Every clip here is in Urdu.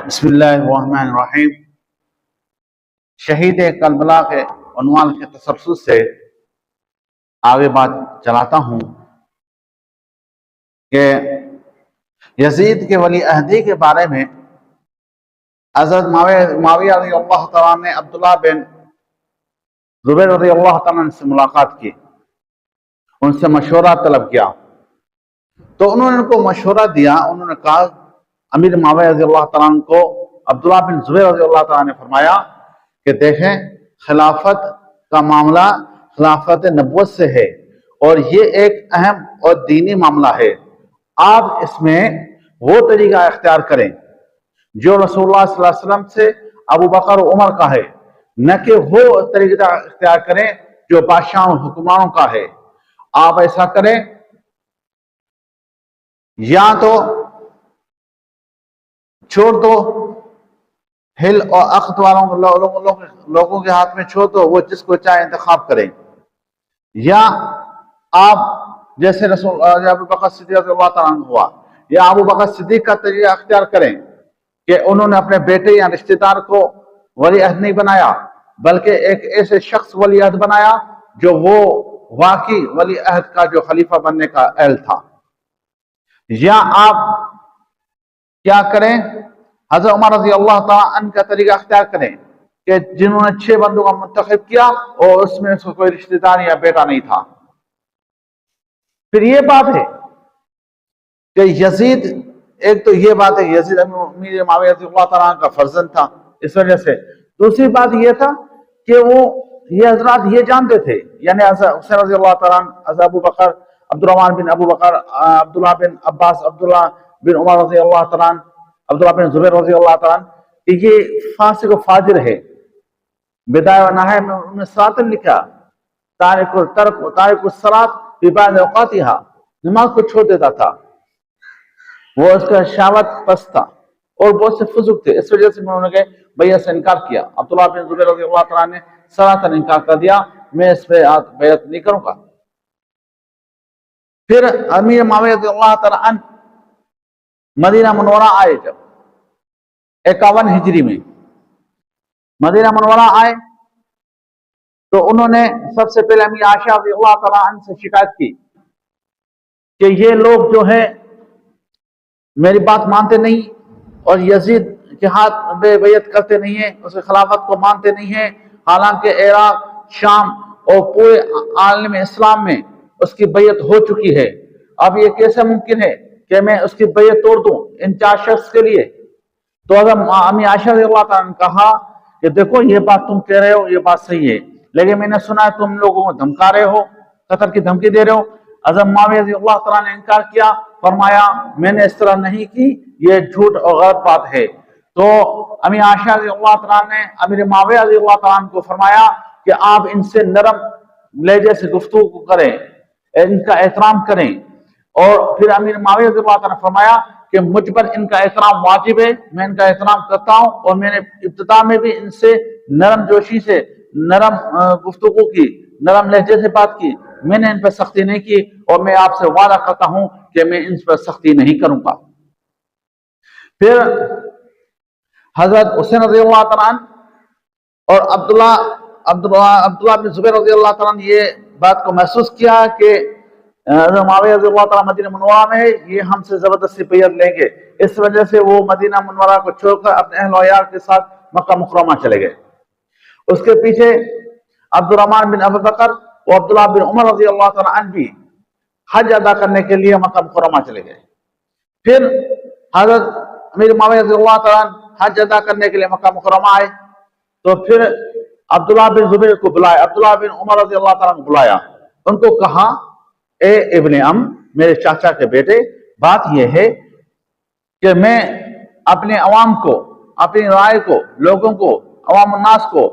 بسم اللہ الرحمن الرحیم۔ شہید کربلا کے عنوان کے تسلسل سے آگے بات چلاتا ہوں کہ یزید کے ولی عہدی کے بارے میں حضرت معاویہ رضی اللہ تعالیٰ نے عبداللہ بن زبیر رضی اللہ تعالیٰ سے ملاقات کی، ان سے مشورہ طلب کیا تو انہوں نے ان کو مشورہ دیا۔ انہوں نے کہا، امیر معاویہ رضی اللہ تعالیٰ عنہ کو عبداللہ بن زبیر رضی اللہ تعالیٰ نے فرمایا کہ دیکھیں، خلافت کا معاملہ خلافت نبوت سے ہے اور یہ ایک اہم اور دینی معاملہ ہے۔ آپ اس میں وہ طریقہ اختیار کریں جو رسول اللہ صلی اللہ علیہ وسلم سے ابو بکر و عمر کا ہے، نہ کہ وہ طریقہ اختیار کریں جو بادشاہوں حکمرانوں کا ہے۔ آپ ایسا کریں، یا تو چھوڑ دو، ہل اور عقد والوں لوگوں کے ہاتھ میں چھوڑ دو، وہ جس کو چاہے انتخاب کریں، یا آپ جیسے رسول ابو بکر صدیق رضی اللہ تعالیٰ عنہ ہوا، یا ابو بکر صدیق کا طریقہ اختیار کریں کہ انہوں نے اپنے بیٹے یا رشتہ دار کو ولی عہد نہیں بنایا بلکہ ایک ایسے شخص ولی عہد بنایا جو وہ واقعی ولی عہد کا جو خلیفہ بننے کا اہل تھا۔ یا آپ کیا کریں، حضرت عمر رضی اللہ تعالیٰ عنہ کا طریقہ اختیار کریں کہ جنہوں نے 6 بندوں کا منتخب کیا اور اس میں اس کو کوئی رشتہ دار یا بیٹا نہیں تھا۔ پھر یہ بات ہے کہ یزید، ایک تو یہ بات ہے کہ یزید امیر معاویہ رضی اللہ تعالیٰ عنہ کا فرزند تھا، اس وجہ سے۔ دوسری بات یہ تھا کہ وہ یہ حضرات یہ جانتے تھے، یعنی حسین رضی اللہ تعالیٰ عنہ، حضرت ابو بکر، عبد الرحمن بن ابو بکر، عبداللہ بن عباس، عبداللہ بن عمر رضی اللہ تعالیٰ عنہ، عبداللہ بن زبیر رضی اللہ تعالیٰ عنہ، کہ یہ فاسق و فاجر ہے۔ بدایہ و نہایہ میں انہوں نے ساتن لکھا، تارک الصلاۃ فی بعض اوقاتہا، نماز کو چھوڑ دیتا تھا، وہ اس کا شہوت پست تھا اور بہت سے فسق تھے، اس وجہ سے انہوں نے بیعت سے انکار کیا۔ عبداللہ بن زبیر رضی اللہ تعالیٰ نے سراحتاً انکار کر دیا، میں اس پہ بیعت نہیں کروں گا۔ پھر امیر معاویہ رضی اللہ تعالیٰ عنہ مدینہ منورہ آئے، جب 51 ہجری میں مدینہ منورہ آئے تو انہوں نے سب سے پہلے امیر عائشہ رضی اللہ تعالیٰ عنہ سے شکایت کی کہ یہ لوگ جو ہیں میری بات مانتے نہیں اور یزید کے ہاتھ بے بیعت کرتے نہیں ہیں، اس کی خلافت کو مانتے نہیں ہیں، حالانکہ عراق، شام اور پورے عالم اسلام میں اس کی بیعت ہو چکی ہے۔ اب یہ کیسے ممکن ہے کہ میں اس کی بیعت توڑ دوں ان 4 شخص کے لیے؟ تو اگر امی عائشہ رضی اللہ تعالیٰ نے کہا کہ دیکھو، یہ بات تم کہہ رہے ہو، یہ بات صحیح ہے، لیکن میں نے سنا ہے تم لوگوں کو دھمکا رہے ہو، قتل کی دھمکی دے رہے ہو۔ حضرت معاویہ رضی اللہ تعالیٰ نے انکار کیا، فرمایا میں نے اس طرح نہیں کی، یہ جھوٹ اور غلط بات ہے۔ تو امی عائشہ رضی اللہ تعالیٰ نے امیر معاویہ رضی اللہ تعالیٰ عنہ کو فرمایا کہ آپ ان سے نرم لہجے سے گفتگو کریں، ان کا احترام کریں۔ اور پھر امیر معاویہ رضی اللہ تعالیٰ نے فرمایا کہ مجھ پر ان کا احترام واجب ہے، میں ان کا احترام کرتا ہوں، اور میں نے ابتدا میں بھی ان سے نرم جوشی سے نرم گفتگو کی، نرم لہجے سے بات کی، میں نے ان پر سختی نہیں کی، اور میں آپ سے وعدہ کرتا ہوں کہ میں ان پر سختی نہیں کروں گا۔ پھر حضرت حسین رضی اللہ تعالیٰ عنہ اور عبداللہ بن زبیر رضی اللہ تعالیٰ نے یہ بات کو محسوس کیا کہ معاویہ رضی اللہ تعالیٰ مدینہ منورہ میں ہے، یہ ہم سے زبردستی بیعت لیں گے، اس وجہ سے وہ مدینہ منورہ کو چھوڑ کر اپنے اہل و عیال کے ساتھ مکہ مکرمہ چلے گئے۔ اس کے پیچھے عبد الرحمن بن ابو بکر اور عبداللہ بن عمر رضی اللہ تعالیٰ عنہ بھی حج ادا کرنے کے لیے مکہ مکرمہ چلے گئے۔ پھر حضرت امیر معاویہ رضی اللہ تعالیٰ عنہ حج ادا کرنے کے لیے مکہ مکرمہ آئے تو پھر عبداللہ بن زبیر کو بلایا، عبداللہ بن عمر رضی اللہ تعالیٰ عنہ کو بلایا، ان کو کہا، اے ابن میرے چاچا کے بیٹے، بات یہ ہے کہ میں اپنے عوام کو، اپنی رائے کو، لوگوں کو، عوام الناس کو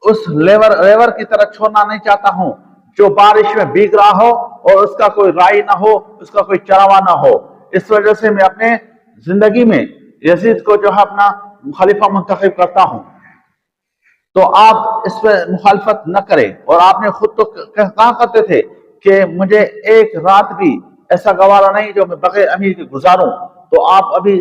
اس لیور کی طرح چھوڑنا نہیں چاہتا ہوں جو بارش میں بھیگ رہا ہو اور اس کا کوئی رائی نہ ہو، اس کا کوئی چراوا نہ ہو۔ اس وجہ سے میں اپنے زندگی میں یزید کو جو ہے اپنا خلیفہ منتخب کرتا ہوں، تو آپ اس پہ مخالفت نہ کریں۔ اور آپ نے خود تو کہا کرتے تھے کہ مجھے ایک رات بھی ایسا گوارا نہیں جو میں بغیر امیر کے گزاروں، تو آپ ابھی